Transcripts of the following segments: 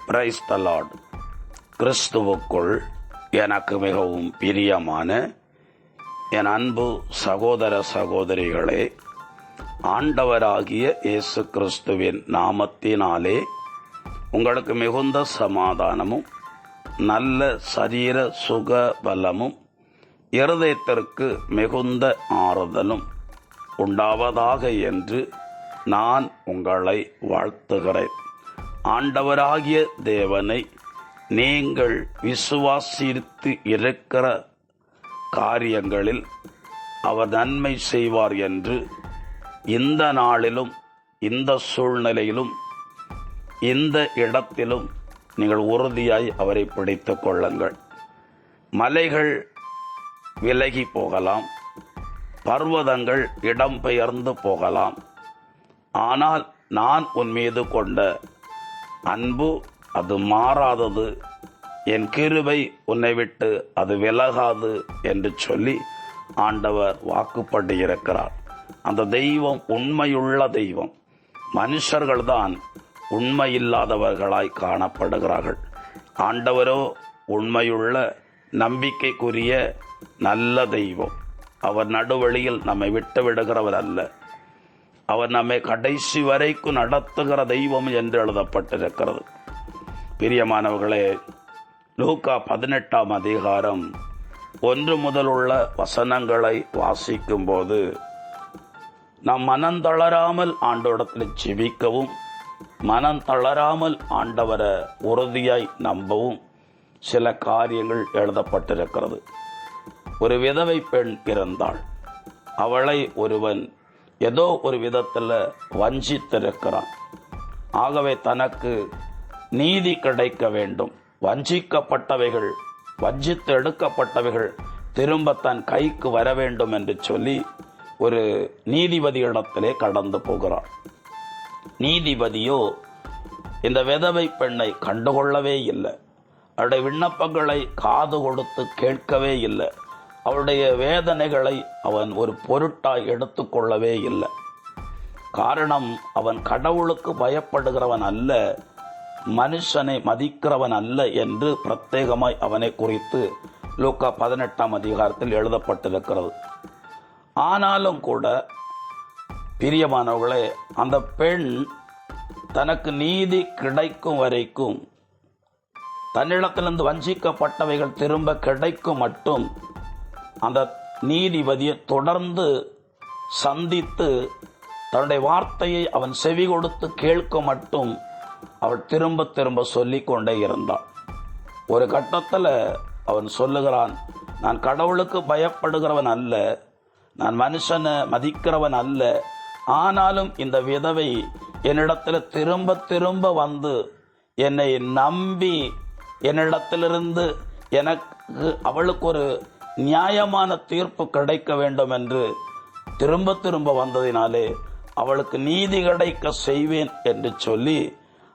Praise the Lord. கிறிஸ்துவுக்குள் எனக்கு மிகவும் பிரியமான என் அன்பு சகோதர சகோதரிகளே, ஆண்டவராகிய இயேசு கிறிஸ்துவின் நாமத்தினாலே உங்களுக்கு மிகுந்த சமாதானமும் நல்ல சரீர சுக பலமும் இருதயத்திற்கு மிகுந்த ஆறுதலும் உண்டாவதாக என்று நான் உங்களை வாழ்த்துகிறேன். ஆண்டவராகிய தேவனை நீங்கள் விசுவாசித்து இருக்கிற காரியங்களில் அவர் நன்மை செய்வார் என்று இந்த நாளிலும் இந்த சூழ்நிலையிலும் இந்த இடத்திலும் நீங்கள் உறுதியாய் அவரை பிடித்துக் கொள்ளுங்கள். மலைகள் விலகி போகலாம், பர்வதங்கள் இடம்பெயர்ந்து போகலாம், ஆனால் நான் உன் மீது கொண்ட அன்பு அது மாறாதது, என் கிருபை உன்னை விட்டு அது விலகாது என்று சொல்லி ஆண்டவர் வாக்குப்பட்டு இருக்கிறார். அந்த தெய்வம் உண்மையுள்ள தெய்வம். மனுஷர்கள்தான் உண்மையில்லாதவர்களாய் காணப்படுகிறார்கள். ஆண்டவரோ உண்மையுள்ள நம்பிக்கைக்குரிய நல்ல தெய்வம். அவர் நடுவழியில் நம்மை விட்டு விடுகிறவர் அல்ல. அவர் நம்மை கடைசி வரைக்கும் நடத்துகிற தெய்வம் என்று எழுதப்பட்டிருக்கிறது. பிரியமானவர்களே, லூக்கா 18ஆம் அதிகாரம் 1 முதல் உள்ள வசனங்களை வாசிக்கும் போது நாம் மனம் தளராமல் ஆண்டவரிடத்தில் ஜெபிக்கவும், மனம் தளராமல் ஆண்டவரை உறுதியாய் நம்பவும் சில காரியங்கள் எழுதப்பட்டிருக்கிறது. ஒரு விதவை பெண் இருந்தாள். அவளை ஒருவன் ஏதோ ஒரு விதத்தில் வஞ்சித்திருக்கிறான். ஆகவே தனக்கு நீதி கிடைக்க வேண்டும், வஞ்சிக்கப்பட்டவைகள், வஞ்சித்து எடுக்கப்பட்டவைகள் திரும்ப தன் கைக்கு வர வேண்டும் என்று சொல்லி ஒரு நீதிபதியிடத்திலே கடந்து போகிறார். நீதிபதியோ இந்த விதவை பெண்ணை கண்டுகொள்ளவே இல்லை. அவருடைய விண்ணப்பங்களை காது கொடுத்து கேட்கவே இல்லை. அவருடைய வேதனைகளை அவன் ஒரு பொருட்டாய் எடுத்துக்கொள்ளவே இல்லை. காரணம், அவன் கடவுளுக்கு பயப்படுகிறவன் அல்ல, மனுஷனை மதிக்கிறவன் அல்ல என்று பிரத்யேகமாய் அவனை குறித்து லூக்கா 18ஆம் அதிகாரத்தில் எழுதப்பட்டிருக்கிறது. ஆனாலும் கூட பிரியமானவர்களே, அந்த பெண் தனக்கு நீதி கிடைக்கும் வரைக்கும், தன்னிடத்திலிருந்து வஞ்சிக்கப்பட்டவைகள் திரும்ப கிடைக்கும் மட்டும் அந்த நீதிபதியை தொடர்ந்து சந்தித்து தன்னுடைய வார்த்தையை அவன் செவி கொடுத்து கேட்க மட்டும் அவள் திரும்ப திரும்ப சொல்லிக் கொண்டே இருந்தாள். ஒரு கட்டத்தில் அவன் சொல்லுகிறான், நான் கடவுளுக்கு பயப்படுகிறவன் அல்ல, நான் மனுஷனை மதிக்கிறவன் அல்ல, ஆனாலும் இந்த விதவை என்னிடத்தில் திரும்ப திரும்ப வந்து என்னை நம்பி என்னிடத்திலிருந்து எனக்கு அவளுக்கு ஒரு நியாயமான தீர்ப்பு கிடைக்க வேண்டும் என்று திரும்ப திரும்ப வந்ததினாலே அவளுக்கு நீதி கிடைக்க செய்வேன் என்று சொல்லி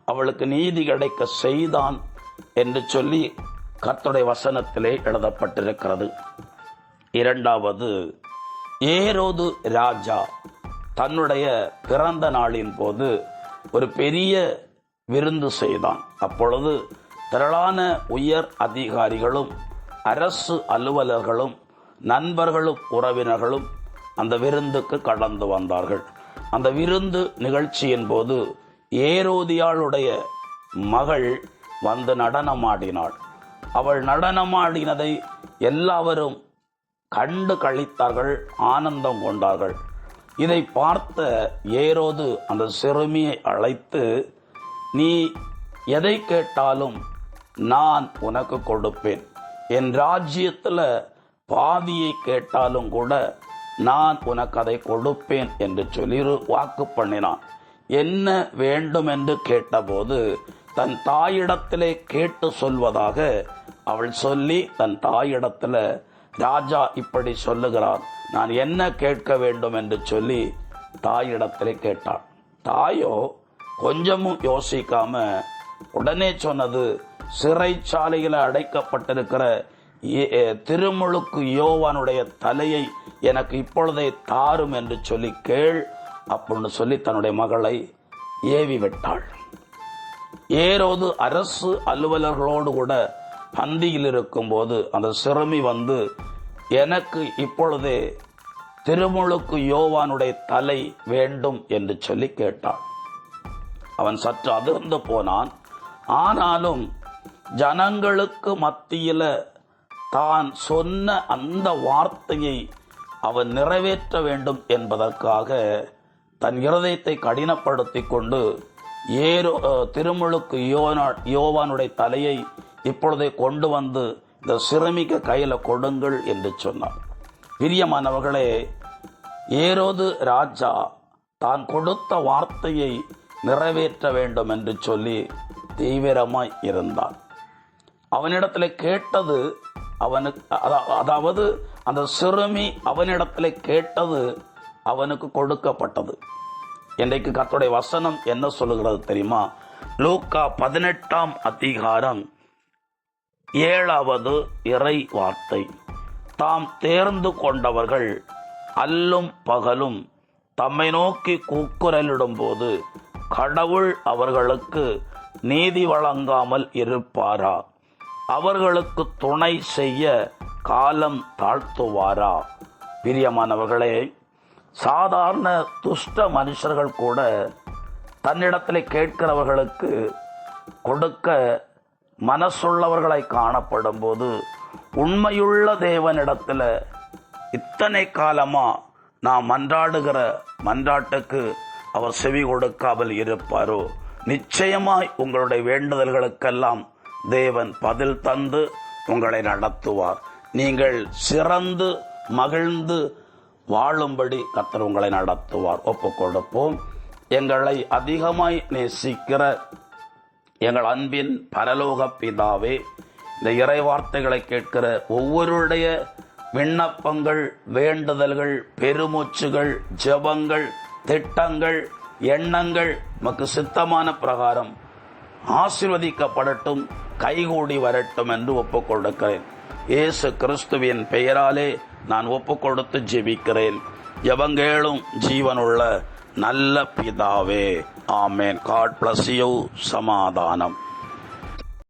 அவளுக்கு நீதி கிடைக்க செய்தான் என்று சொல்லி கர்த்தருடைய வசனத்திலே எழுதப்பட்டிருக்கிறது. இரண்டாவது, ஏரோது ராஜா தன்னுடைய பிறந்த நாளின் போது ஒரு பெரிய விருந்து செய்தான். அப்பொழுது திரளான உயர் அதிகாரிகளும் அரசு அலுவலர்களும் நண்பர்களும் உறவினர்களும் அந்த விருந்துக்கு கடந்து வந்தார்கள். அந்த விருந்து நிகழ்ச்சியின் போது ஏரோதியாளுடைய மகள் வந்து நடனமாடினாள். அவள் நடனமாடினதை எல்லாவரும் கண்டு களித்தார்கள், ஆனந்தம் கொண்டார்கள். இதை பார்த்த ஏரோது அந்த சிறுமியை அழைத்து, நீ எதை கேட்டாலும் நான் உனக்கு கொடுப்பேன், என் ராஜ்யத்தில் பாதியை கேட்டாலும் கூட நான் உனக்கு அதை கொடுப்பேன் என்று சொல்லி வாக்கு பண்ணினான். என்ன வேண்டும் என்று கேட்டபோது தன் தாயிடத்திலே கேட்டு சொல்வதாக அவள் சொல்லி தன் தாயிடத்தில், ராஜா இப்படி சொல்லுகிறார், நான் என்ன கேட்க வேண்டும் என்று சொல்லி தாயிடத்திலே கேட்டாள். தாயோ கொஞ்சமும் யோசிக்காம உடனே சொன்னது, சிறைச்சாலையில் அடைக்கப்பட்டிருக்கிற திருமுழுக்கு யோவானுடைய தலையை எனக்கு இப்பொழுதே தாரும் என்று சொல்லி கேள் அப்படின்னு சொல்லி தன்னுடைய மகளை ஏவி விட்டாள். ஏரோது அரசு அலுவலர்களோடு கூட பந்தியில் இருக்கும்போது அந்த சிறுமி வந்து, எனக்கு இப்பொழுதே திருமுழுக்கு யோவானுடைய தலை வேண்டும் என்று சொல்லி கேட்டான். அவன் சற்று அதிர்ந்து போனான். ஆனாலும் ஜனங்களுக்கு மத்தியில தான் சொன்ன அந்த வார்த்தையை அவன் நிறைவேற்ற வேண்டும் என்பதற்காக தன் இருதயத்தை கடினப்படுத்தி கொண்டு திருமுழுக்கு யோவானுடைய தலையை இப்பொழுதே கொண்டு வந்து இந்த சிறுமிக்கு கையில கொடுங்கள் என்று சொன்னார். பிரியமானவர்களே, ஏரோது ராஜா தான் கொடுத்த வார்த்தையை நிறைவேற்ற வேண்டும் என்று சொல்லி தீவிரமாய் இருந்தான். அவனிடத்தில் கேட்டது அவனுக்கு, அதாவது அந்த சிறுமி அவனிடத்தில் கேட்டது அவனுக்கு கொடுக்கப்பட்டது. இன்றைக்கு கர்த்தருடைய வசனம் என்ன சொல்லுகிறது தெரியுமா? லூக்கா 18ஆம் அதிகாரம் 7வது இறை வார்த்தை. தாம் தேர்ந்து கொண்டவர்கள் அல்லும் பகலும் தம்மை நோக்கி கூக்குரலிடும் போது கடவுள் அவர்களுக்கு நீதி வழங்காமல் இருப்பாரா? அவர்களுக்கு துணை செய்ய காலம் தாழ்த்துவாரா? பிரியமானவர்களே, சாதாரண துஷ்ட மனுஷர்கள் கூட தன்னிடத்தில் கேட்கிறவர்களுக்கு கொடுக்க மனசுள்ளவர்களை காணப்படும் போது, உண்மையுள்ள தேவனிடத்தில் இத்தனை காலமா நாம் மன்றாடுகிற மன்றாட்டுக்கு அவர் செவி கொடுக்காமல் இருப்பாரோ? நிச்சயமாய் உங்களுடைய வேண்டுதல்களுக்கெல்லாம் தேவன் பதில் தந்து உங்களை நடத்துவார். நீங்கள் சிறந்து மகிழ்ந்து வாழும்படி கர்த்தர் உங்களை நடத்துவார். ஒப்புக் கொடுப்போம். எங்களை அதிகமாய் நேசிக்கிற எங்கள் அன்பின் பரலோக பிதாவே, இந்த இறை வார்த்தைகளை கேட்கிற ஒவ்வொருடைய விண்ணப்பங்கள், வேண்டுதல்கள், பெருமூச்சுகள், ஜெபங்கள், திட்டங்கள், எண்ணங்கள் உமக்கு சித்தமான பிரகாரம் ஆசீர்வதிக்கப்படட்டும், கைகூடி வரட்டும் என்று ஒப்புக் கொடுக்கிறேன். இயேசு கிறிஸ்துவின் பெயராலே நான் ஒப்புக் கொடுத்து ஜெபிக்கிறேன். ஜெபங்கேளும் ஜீவனுள்ள நல்ல பிதாவே, ஆமேன். God bless you. சமாதானம்.